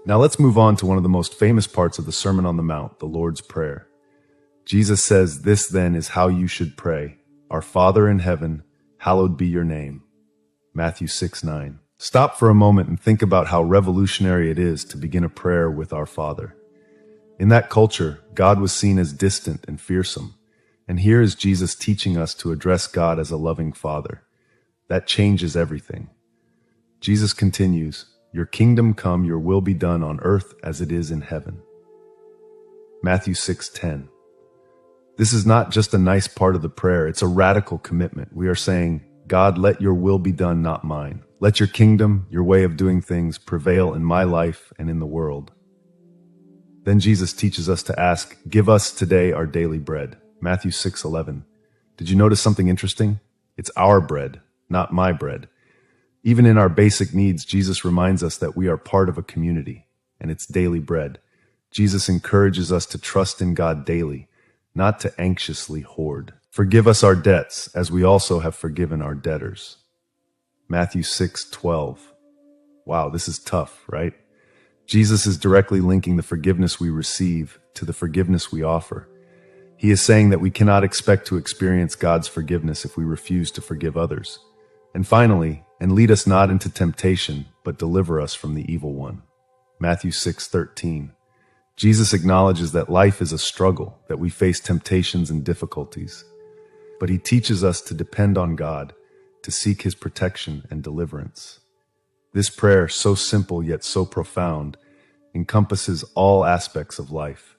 Now let's move on to one of the most famous parts of the Sermon on the Mount, the Lord's Prayer. Jesus says, "This then is how you should pray. Our Father in heaven, hallowed be your name." Matthew 6:9. Stop for a moment and think about how revolutionary it is to begin a prayer with our Father. In that culture, God was seen as distant and fearsome. And here is Jesus teaching us to address God as a loving Father. That changes everything. Jesus continues, "Your kingdom come, your will be done on earth as it is in heaven." Matthew 6:10. This is not just a nice part of the prayer, it's a radical commitment. We are saying, "God, let your will be done, not mine. Let your kingdom, your way of doing things, prevail in my life and in the world." Then Jesus teaches us to ask, "Give us today our daily bread." Matthew 6:11. Did you notice something interesting? It's our bread, not my bread. Even in our basic needs, Jesus reminds us that we are part of a community, and it's daily bread. Jesus encourages us to trust in God daily, not to anxiously hoard. "Forgive us our debts, as we also have forgiven our debtors." Matthew 6:12. Wow, this is tough, right? Jesus is directly linking the forgiveness we receive to the forgiveness we offer. He is saying that we cannot expect to experience God's forgiveness if we refuse to forgive others. And finally, "And lead us not into temptation, but deliver us from the evil one." Matthew 6:13. Jesus acknowledges that life is a struggle, that we face temptations and difficulties. But he teaches us to depend on God, to seek his protection and deliverance. This prayer, so simple yet so profound, encompasses all aspects of life.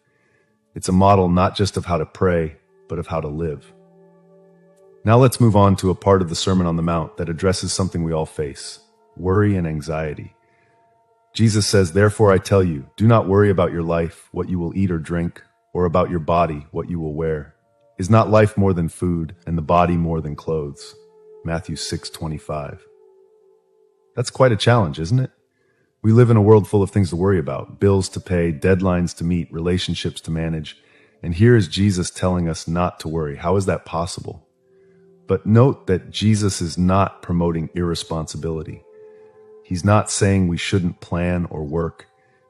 It's a model not just of how to pray, but of how to live. Now let's move on to a part of the Sermon on the Mount that addresses something we all face: worry and anxiety. Jesus says, "Therefore I tell you, do not worry about your life, what you will eat or drink, or about your body, what you will wear. Is not life more than food, and the body more than clothes?" Matthew 6:25. That's quite a challenge, isn't it? We live in a world full of things to worry about: bills to pay, deadlines to meet, relationships to manage. And here is Jesus telling us not to worry. How is that possible? But note that Jesus is not promoting irresponsibility. He's not saying we shouldn't plan or work.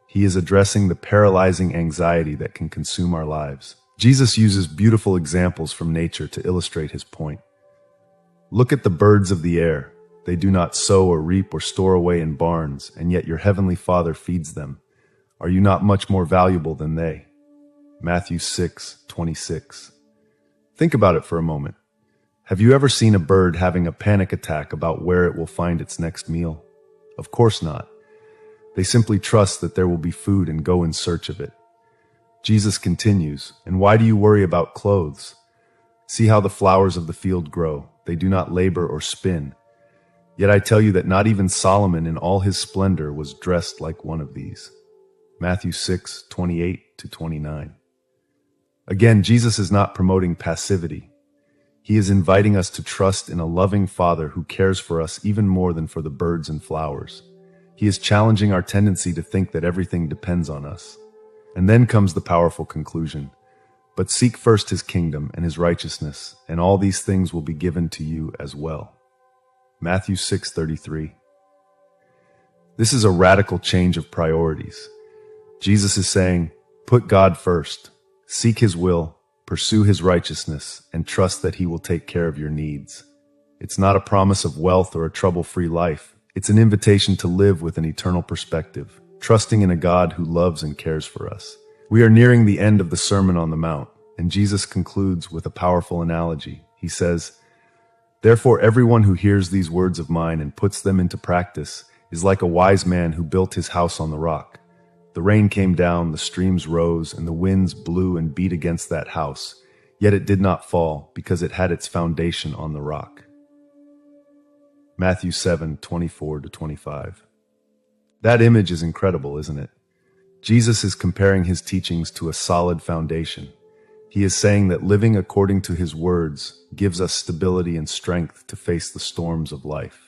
He is addressing the paralyzing anxiety that can consume our lives. Jesus uses beautiful examples from nature to illustrate his point. Look at the birds of the air. They do not sow or reap or store away in barns, and yet your heavenly Father feeds them. Are you not much more valuable than they? Matthew 6:26. Think about it for a moment. Have you ever seen a bird having a panic attack about where it will find its next meal? Of course not. They simply trust that there will be food and go in search of it. Jesus continues, "And why do you worry about clothes? See how the flowers of the field grow. They do not labor or spin. Yet I tell you that not even Solomon in all his splendor was dressed like one of these." Matthew 6:28-29. Again, Jesus is not promoting passivity. He is inviting us to trust in a loving Father who cares for us even more than for the birds and flowers. He is challenging our tendency to think that everything depends on us. And then comes the powerful conclusion: "But seek first his kingdom and his righteousness, and all these things will be given to you as well." Matthew 6:33. This is a radical change of priorities. Jesus is saying, put God first, seek his will, pursue his righteousness, and trust that he will take care of your needs. It's not a promise of wealth or a trouble-free life. It's an invitation to live with an eternal perspective, trusting in a God who loves and cares for us. We are nearing the end of the Sermon on the Mount, and Jesus concludes with a powerful analogy. He says, "Therefore everyone who hears these words of mine and puts them into practice is like a wise man who built his house on the rock. The rain came down, the streams rose, and the winds blew and beat against that house. Yet it did not fall, because it had its foundation on the rock." Matthew 7:24-25. That image is incredible, isn't it? Jesus is comparing his teachings to a solid foundation. He is saying that living according to his words gives us stability and strength to face the storms of life.